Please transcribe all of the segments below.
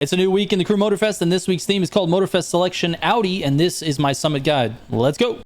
It's a new week in the Crew Motorfest, and this week's theme is called Motorfest Selection Audi, and this is my summit guide. Let's go.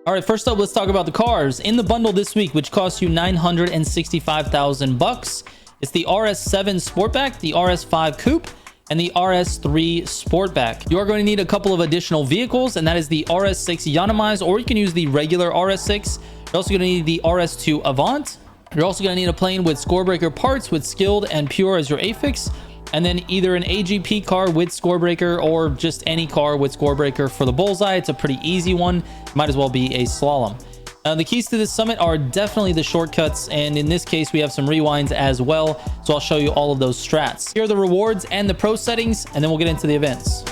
All right, first up, let's talk about the cars in the bundle this week, which costs you $965,000. It's the RS7 Sportback, the RS5 Coupe, and the RS3 Sportback. You are going to need a couple of additional vehicles, and that is the RS6 Yanamais, or you can use the regular RS6. You're also going to need the RS2 Avant. You're also going to need a plane with scorebreaker parts with Skilled and Pure as your affix, and then either an AGP car with scorebreaker or just any car with scorebreaker for the bullseye. It's a pretty easy one. Might as well be a slalom. The keys to this summit are definitely the shortcuts, and in this case we have some rewinds as well, so I'll show you all of those strats. Here are the rewards and the pro settings, and then we'll get into the events.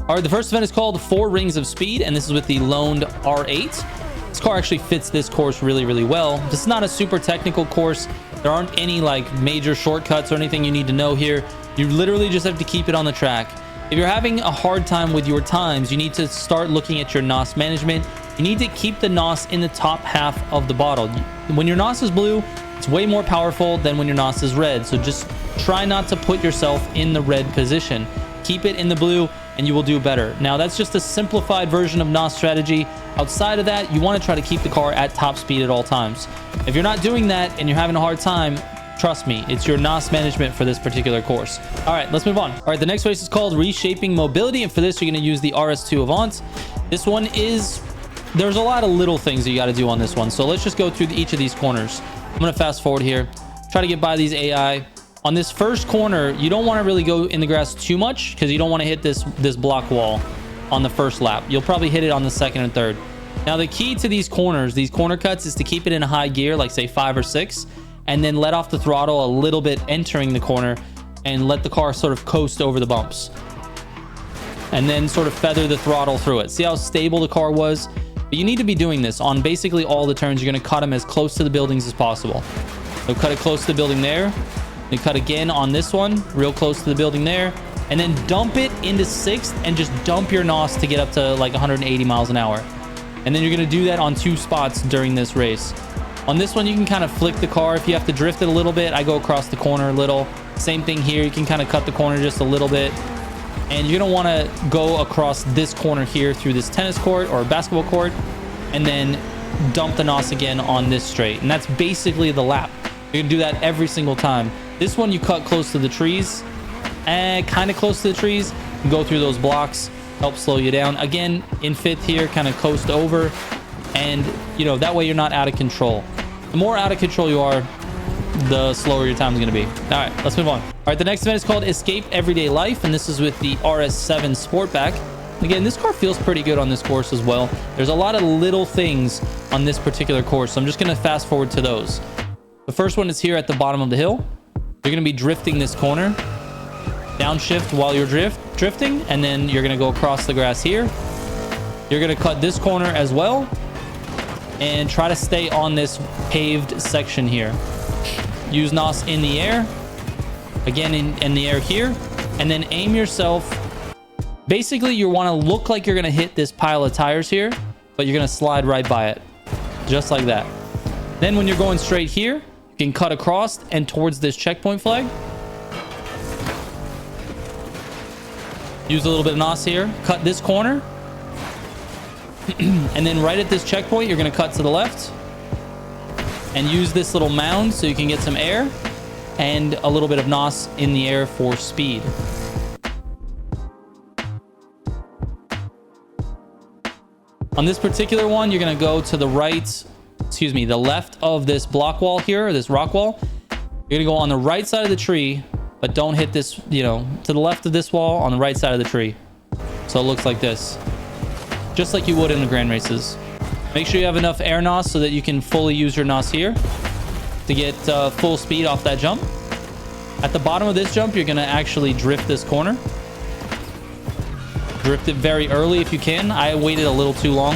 All right, the first event is called 4 Rings of Speed, and this is with the loaned R8. This car actually fits this course really, really well. This is not a super technical course. There aren't any like major shortcuts or anything you need to know here. You literally just have to keep it on the track. If you're having a hard time with your times, you need to start looking at your NOS management. You need to keep the NOS in the top half of the bottle. When your NOS is blue, it's way more powerful than when your NOS is red. So just try not to put yourself in the red position. Keep it in the blue and you will do better. Now, that's just a simplified version of NOS strategy. Outside of that, you want to try to keep the car at top speed at all times. If you're not doing that and you're having a hard time, trust me, it's your NOS management for this particular course. All right, let's move on. All right, the next race is called Reshaping Mobility, and for this, you're going to use the RS2 Avant. This one is, there's a lot of little things that you got to do on this one. So let's just go through each of these corners. I'm going to fast forward here, try to get by these AI. On this first corner, you don't want to really go in the grass too much because you don't want to hit this block wall on the first lap. You'll probably hit it on the second and third. Now, the key to these corners, these corner cuts, is to keep it in a high gear, like say 5 or 6, and then let off the throttle a little bit entering the corner and let the car sort of coast over the bumps. And then sort of feather the throttle through it. See how stable the car was? But you need to be doing this on basically all the turns. You're going to cut them as close to the buildings as possible. So cut it close to the building there. Then cut again on this one, real close to the building there, and then dump it into 6th and just dump your NOS to get up to like 180 miles an hour. And then you're going to do that on 2 spots during this race. On this one, you can kind of flick the car. If you have to drift it a little bit, I go across the corner a little. Same thing here. You can kind of cut the corner just a little bit. And you're going to want to go across this corner here through this tennis court or basketball court, and then dump the NOS again on this straight. And that's basically the lap. You're going to do that every single time. This one you cut close to the trees, and kind of close to the trees. You go through those blocks, help slow you down. Again, in 5th here, kind of coast over, and you know, that way you're not out of control. The more out of control you are, the slower your time is going to be. All right, let's move on. All right, the next event is called Escape Everyday Life, and this is with the RS7 Sportback. Again, this car feels pretty good on this course as well. There's a lot of little things on this particular course, so I'm just going to fast forward to those. The first one is here at the bottom of the hill. You're going to be drifting this corner, downshift while you're drifting, and then you're going to go across the grass here. You're going to cut this corner as well and try to stay on this paved section here. Use NOS in the air, again in the air here, and then aim yourself. Basically, you want to look like you're going to hit this pile of tires here, but you're going to slide right by it, just like that. Then when you're going straight here, you can cut across and towards this checkpoint flag. Use a little bit of NOS here. Cut this corner. And then right at this checkpoint, you're going to cut to the left. And use this little mound so you can get some air. And a little bit of NOS in the air for speed. On this particular one, you're going to go to the right... excuse me, the left of this block wall here, this rock wall. You're gonna go on the right side of the tree, but don't hit this, you know, to the left of this wall on the right side of the tree. So it looks like this, just like you would in the grand races. Make sure you have enough air NOS so that you can fully use your NOS here to get full speed off that jump. At the bottom of this jump, you're going to actually drift this corner. Drift it very early if you can. I waited a little too long.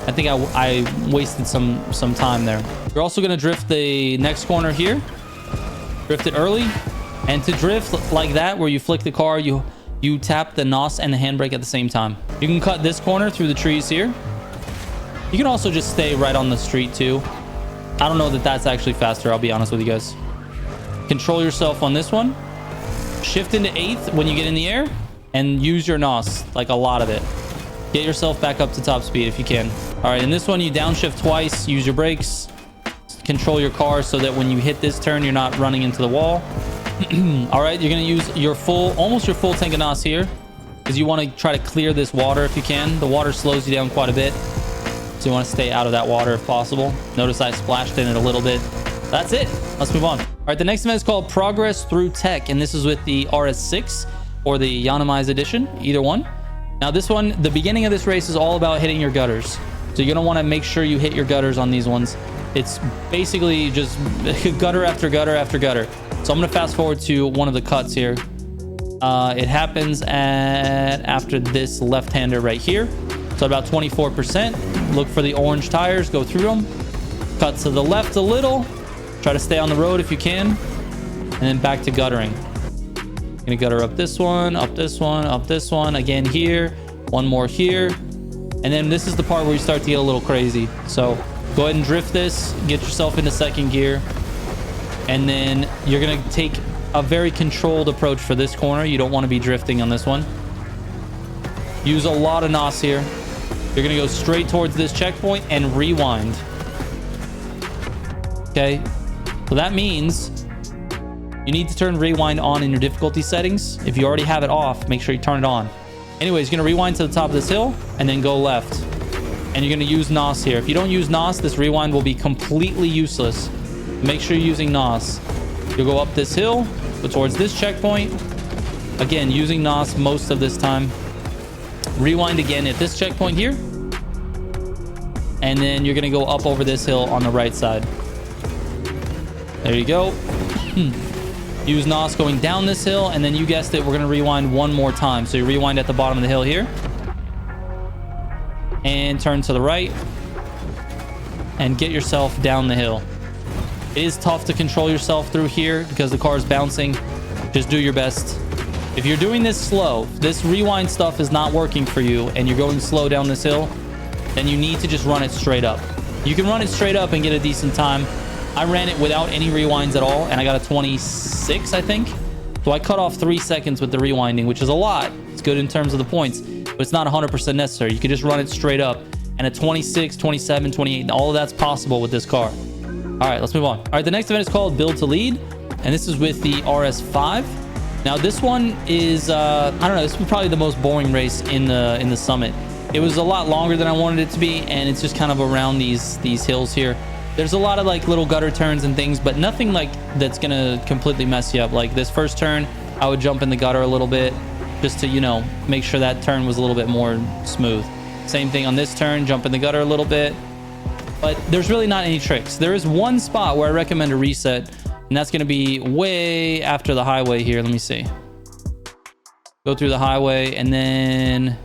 I think I wasted some time there. You're also going to drift the next corner here. Drift it early. And to drift like that, where you flick the car, you tap the NOS and the handbrake at the same time. You can cut this corner through the trees here. You can also just stay right on the street too. I don't know that that's actually faster, I'll be honest with you guys. Control yourself on this one. Shift into 8th when you get in the air and use your NOS, like a lot of it. Get yourself back up to top speed if you can. All right, in this one, you downshift twice, use your brakes, control your car so that when you hit this turn, you're not running into the wall. All right, you're gonna use your almost your full tank of NOS here because you want to try to clear this water if you can. The water slows you down quite a bit, so you want to stay out of that water if possible. Notice I splashed in it a little bit. That's it. Let's move on. All right, the next event is called Progress Through Tech, and this is with the RS6 or the Yanamai's edition, either one. Now this one, the beginning of this race is all about hitting your gutters. So you're gonna want to make sure you hit your gutters on these ones. It's basically just gutter after gutter after gutter. So I'm going to fast forward to one of the cuts here. It happens after this left-hander right here. So about 24%. Look for the orange tires. Go through them. Cut to the left a little. Try to stay on the road if you can. And then back to guttering. Going to gutter up this one, up this one, up this one. Again here. One more here. And then this is the part where you start to get a little crazy. So go ahead and drift this. Get yourself into second gear. And then you're going to take a very controlled approach for this corner. You don't want to be drifting on this one. Use a lot of NOS here. You're going to go straight towards this checkpoint and rewind. Okay. So that means you need to turn rewind on in your difficulty settings. If you already have it off, make sure you turn it on. Anyways, you're going to rewind to the top of this hill and then go left. And you're going to use NOS here. If you don't use NOS, this rewind will be completely useless. Make sure you're using NOS. You'll go up this hill, go towards this checkpoint. Again, using NOS most of this time. Rewind again at this checkpoint here. And then you're going to go up over this hill on the right side. There you go. Use NOS going down this hill. And then you guessed it, we're going to rewind one more time. So you rewind at the bottom of the hill here. And turn to the right. And get yourself down the hill. It is tough to control yourself through here because the car is bouncing. Just do your best. If you're doing this slow, this rewind stuff is not working for you, and you're going slow down this hill, then you need to just run it straight up. You can run it straight up and get a decent time. I ran it without any rewinds at all, and I got a 26, I think. So I cut off 3 seconds with the rewinding, which is a lot. It's good in terms of the points, but it's not 100% necessary. You can just run it straight up. And at 26, 27, 28, all of that's possible with this car. All right, let's move on. All right, the next event is called Build to Lead, and this is with the RS5. Now, this one is, I don't know, this was probably the most boring race in the summit. It was a lot longer than I wanted it to be, and it's just kind of around these hills here. There's a lot of like little gutter turns and things, but nothing like that's gonna completely mess you up. Like this first turn, I would jump in the gutter a little bit just to, you know, make sure that turn was a little bit more smooth. Same thing on this turn, jump in the gutter a little bit. But there's really not any tricks. There is one spot where I recommend a reset, and that's going to be way after the highway here. Let me see. Go through the highway, and then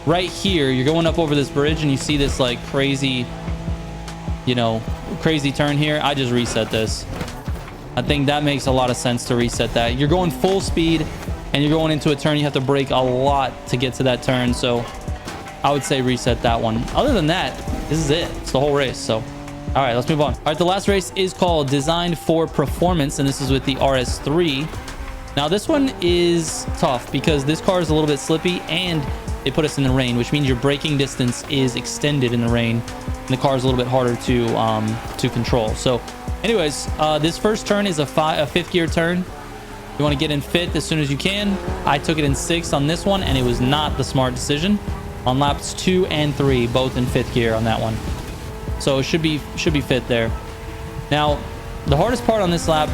right here, you're going up over this bridge, and you see this like crazy, you know, crazy turn here. I just reset this. I think that makes a lot of sense to reset that. You're going full speed, and you're going into a turn. You have to brake a lot to get to that turn, so I would say reset that one. Other than that, this is it. It's the whole race. So, all right, let's move on. All right, the last race is called Designed for Performance, and this is with the RS3. Now, this one is tough because this car is a little bit slippy, and they put us in the rain, which means your braking distance is extended in the rain, and the car is a little bit harder to control. So, anyways, this first turn is a fifth gear turn. You want to get in fifth as soon as you can. I took it in sixth on this one, and it was not the smart decision. On laps 2 and 3, both in fifth gear on that one. So it should be fit there. Now, the hardest part on this lap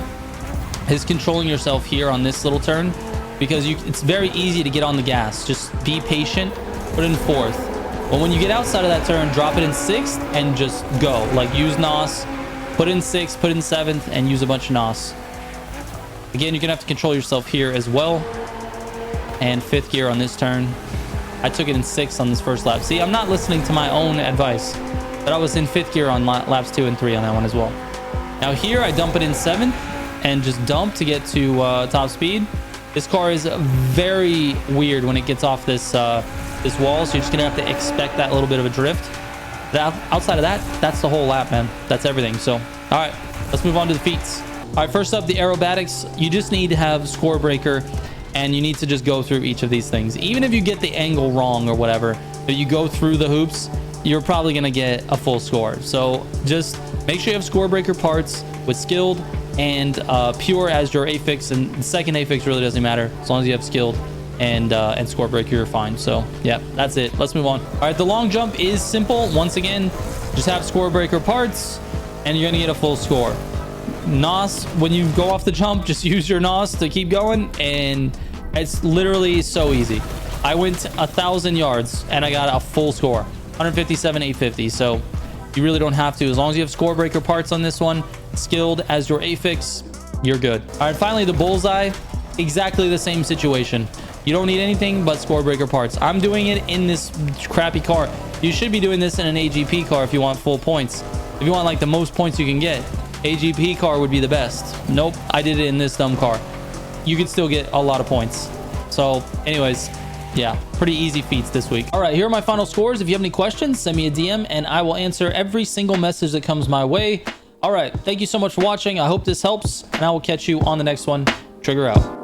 is controlling yourself here on this little turn, because it's very easy to get on the gas. Just be patient, put it in fourth. But when you get outside of that turn, drop it in 6th and just go. Like use NOS, put in 6th, put in 7th, and use a bunch of NOS. Again, you're gonna have to control yourself here as well. And 5th gear on this turn. I took it in 6th on this first lap. See, I'm not listening to my own advice, but I was in 5th gear on laps 2 and 3 on that one as well. Now here I dump it in 7th and just dump to get to top speed. This car is very weird when it gets off this this wall, so you're just gonna have to expect that little bit of a drift. But outside of that, that's the whole lap, man. That's everything. So, all right, let's move on to the feats. All right, first up, the aerobatics. You just need to have score breaker, and you need to just go through each of these things. Even if you get the angle wrong or whatever, but you go through the hoops, you're probably gonna get a full score. So just make sure you have score breaker parts with skilled and pure as your affix, and the second affix really doesn't matter as long as you have skilled and score breaker, you're fine. So yeah, that's it. Let's move on. All right, the long jump is simple. Once again, just have score breaker parts and you're gonna get a full score. NOS, when you go off the jump, just use your NOS to keep going, and it's literally so easy. I went 1,000 yards and I got a full score, 157 850. So you really don't have to, as long as you have score breaker parts on this one, skilled as your affix, you're good. All right, finally the bullseye, exactly the same situation. You don't need anything but score breaker parts. I'm doing it in this crappy car. You should be doing this in an AGP car if you want full points. If you want like the most points you can get, AGP car would be the best. Nope, I did it in this dumb car. You could still get a lot of points. So anyways, yeah, pretty easy feats this week. All right, here are my final scores. If you have any questions, send me a DM and I will answer every single message that comes my way. All right, thank you so much for watching. I hope this helps, and I will catch you on the next one. Trigger out.